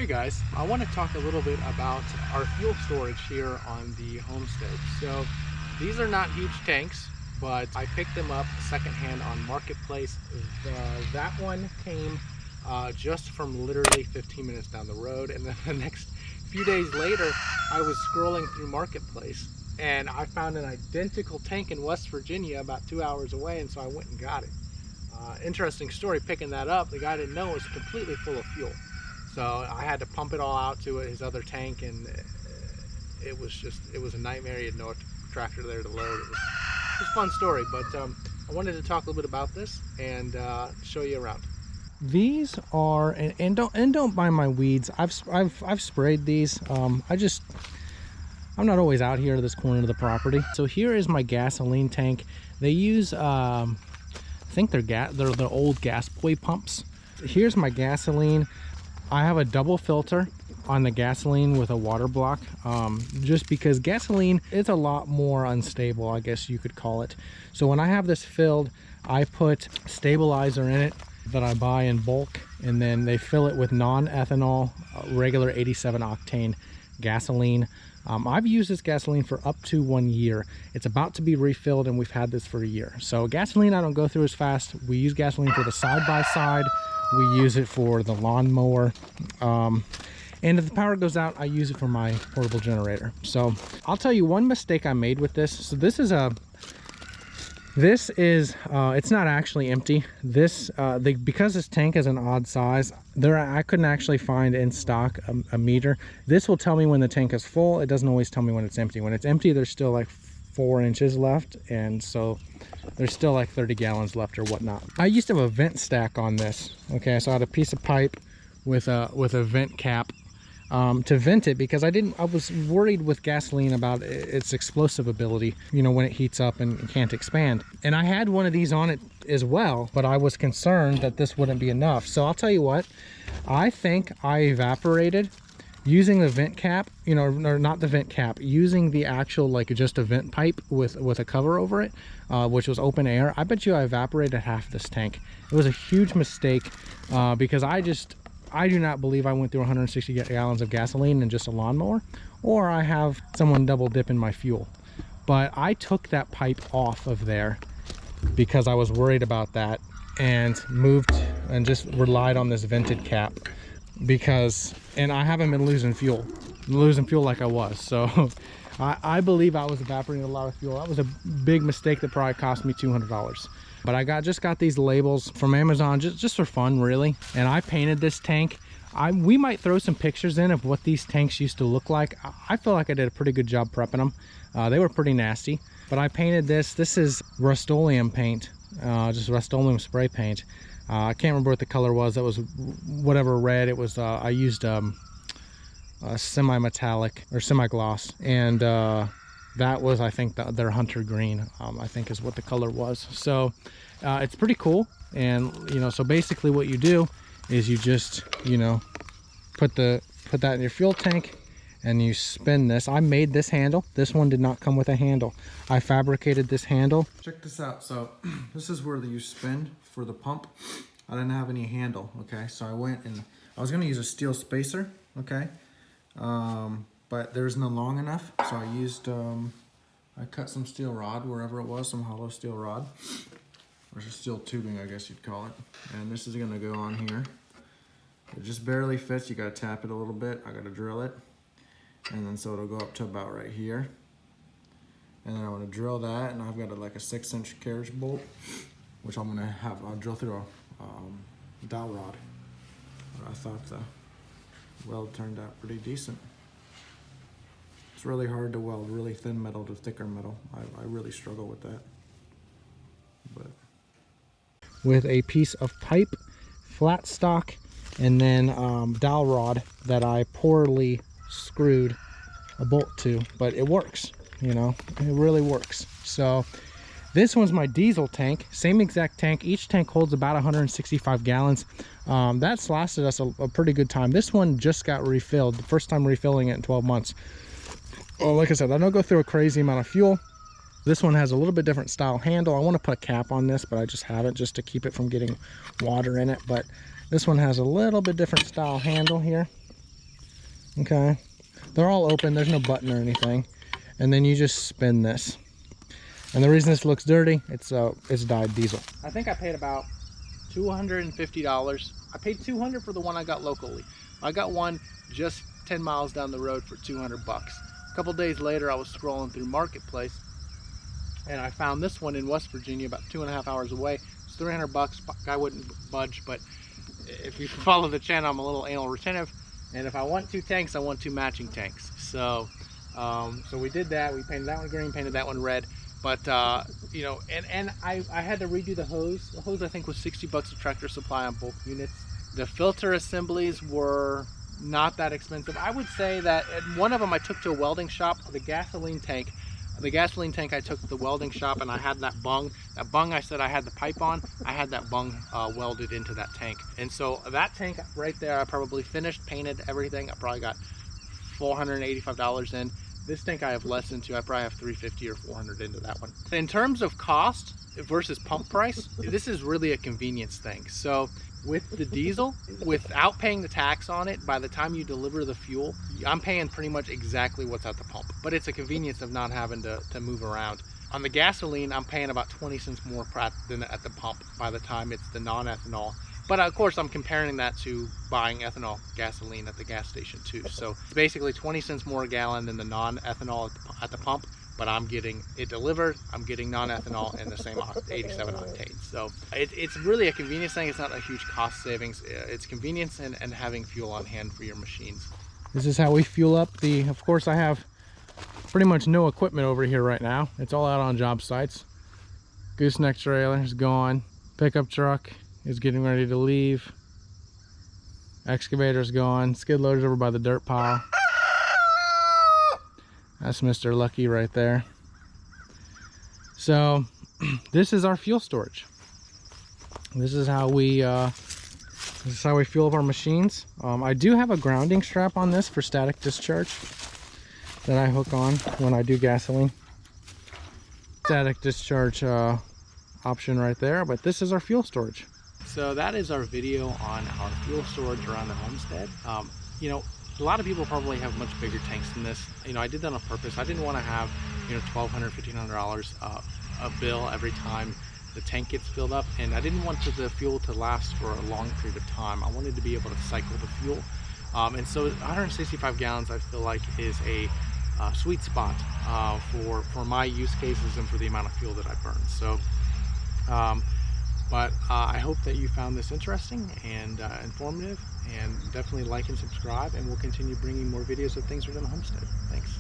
Hey guys, I want to talk a little bit about our fuel storage here on the homestead. So these are not huge tanks, but I picked them up secondhand on Marketplace. That one came just from literally 15 minutes down the road, and then the next few days later I was scrolling through Marketplace and I found an identical tank in West Virginia about 2 hours away, and so I went and got it. Interesting story picking that up. The guy didn't know it was completely full of fuel. So I had to pump it all out to his other tank, and it was a nightmare. He had no tractor there to load. It was a fun story, but I wanted to talk a little bit about this and show you around. These are, and don't mind my weeds. I've sprayed these. I'm not always out here to this corner of the property. So here is my gasoline tank. They use I think they're old gas boy pumps. Here's my gasoline. I have a double filter on the gasoline with a water block, just because gasoline is a lot more unstable, I guess you could call it. So when I have this filled, I put stabilizer in it that I buy in bulk, and then they fill it with non-ethanol, regular 87 octane gasoline. I've used this gasoline for up to 1 year. It's about to be refilled, and we've had this for a year. So gasoline I don't go through as fast. We use gasoline for the side-by-side. We use it for the lawnmower, and if the power goes out, I use it for my portable generator. So I'll tell you one mistake I made with this. So this is it's not actually empty. Because this tank is an odd size, I couldn't actually find in stock a meter. This will tell me when the tank is full. It doesn't always tell me when it's empty. When it's empty, there's still like 4 inches left, and so there's still like 30 gallons left or whatnot. I used to have a vent stack on this. Okay, so I had a piece of pipe with a vent cap to vent it, because I was worried with gasoline about its explosive ability, you know, when it heats up and can't expand. And I had one of these on it as well, but I was concerned that this wouldn't be enough. So I'll tell you what, I think I evaporated using the vent cap, you know, or not the vent cap, using the actual, like, just a vent pipe with a cover over it, which was open air. I bet you I evaporated half this tank. It was a huge mistake, because I do not believe I went through 160 gallons of gasoline in just a lawnmower, or I have someone double dipping my fuel. But I took that pipe off of there because I was worried about that, and moved and just relied on this vented cap, and I haven't been losing fuel like I was. So I believe I was evaporating a lot of fuel. That was a big mistake that probably cost me $200. But I just got these labels from Amazon just for fun, really. And I painted this tank. We might throw some pictures in of what these tanks used to look like. I feel like I did a pretty good job prepping them. They were pretty nasty, but I painted this. This is Rust-Oleum paint, just Rust-Oleum spray paint. I can't remember what the color was. That was whatever red. It was, I used a semi-metallic or semi-gloss, and that was, I think, their hunter green, I think is what the color was. So it's pretty cool. And, you know, so basically what you do is you just, you know, put that in your fuel tank, and you spin this. I made this handle. This one did not come with a handle. I fabricated this handle. Check this out. So this is where you spin for the pump. I didn't have any handle. Okay, so I went and I was going to use a steel spacer. Okay, but there's none long enough, so I used I cut some steel rod wherever it was, some hollow steel rod, or steel tubing, I guess you'd call it. And this is going to go on here. It just barely fits. You got to tap it a little bit. I got to drill it, and then so it'll go up to about right here. And then I want to drill that, and I've got like a 6-inch carriage bolt, which I'll drill through a dowel rod. But I thought the weld turned out pretty decent. It's really hard to weld really thin metal to thicker metal. I really struggle with that. But with a piece of pipe, flat stock, and then dowel rod that I poorly screwed a bolt to, but it works, you know, it really works. So this one's my diesel tank, same exact tank. Each tank holds about 165 gallons. That's lasted us a pretty good time. This one just got refilled, the first time refilling it in 12 months. Well, like I said, I don't go through a crazy amount of fuel. This one has a little bit different style handle. I want to put a cap on this, but I just haven't, just to keep it from getting water in it. But this one has a little bit different style handle here. Okay, they're all open, there's no button or anything. And then you just spin this. And the reason this looks dirty, it's dyed diesel. I think I paid about $250. I paid $200 for the one I got locally. I got one just 10 miles down the road for $200. A couple days later, I was scrolling through Marketplace and I found this one in West Virginia, about 2.5 hours away. It's $300. Guy wouldn't budge, but if you follow the channel, I'm a little anal retentive, and if I want 2 tanks, I want 2 matching tanks. So so we did that. We painted that one green, painted that one red. But you know, and I had to redo the hose. The hose I think was $60 at Tractor Supply on both units. The filter assemblies were not that expensive. I would say that one of them I took to a welding shop. The gasoline tank I took to the welding shop, and I had that bung. That bung I said I had the pipe on. I had that bung welded into that tank. And so that tank right there, I probably finished, painted everything. I probably got $485 in. This tank I have less into. I probably have $350 or $400 into that one. In terms of cost versus pump price, this is really a convenience thing. So with the diesel, without paying the tax on it, by the time you deliver the fuel, I'm paying pretty much exactly what's at the pump. But it's a convenience of not having to move around. On the gasoline, I'm paying about 20 cents more than at the pump by the time it's the non-ethanol. But of course, I'm comparing that to buying ethanol gasoline at the gas station too. So it's basically 20 cents more a gallon than the non-ethanol at the pump, but I'm getting it delivered, I'm getting non-ethanol and the same 87 octane. So it's really a convenience thing. It's not a huge cost savings. It's convenience and having fuel on hand for your machines. This is how we fuel up of course I have pretty much no equipment over here right now. It's all out on job sites. Gooseneck trailer is gone. Pickup truck is getting ready to leave. Excavator's gone. Skid loader's over by the dirt pile. That's Mr. Lucky right there. So this is our fuel storage. This is how we fuel up our machines. I do have a grounding strap on this for static discharge that I hook on when I do gasoline. Static discharge option right there, but this is our fuel storage. So that is our video on our fuel storage around the homestead. You know, a lot of people probably have much bigger tanks than this. You know, I did that on purpose. I didn't want to have, you know, $1,200, $1,500 a bill every time the tank gets filled up, and I didn't want the fuel to last for a long period of time. I wanted to be able to cycle the fuel, and so 165 gallons I feel like is a sweet spot for my use cases and for the amount of fuel that I burn. So but I hope that you found this interesting and informative, and definitely like and subscribe, and we'll continue bringing more videos of things within the homestead. Thanks.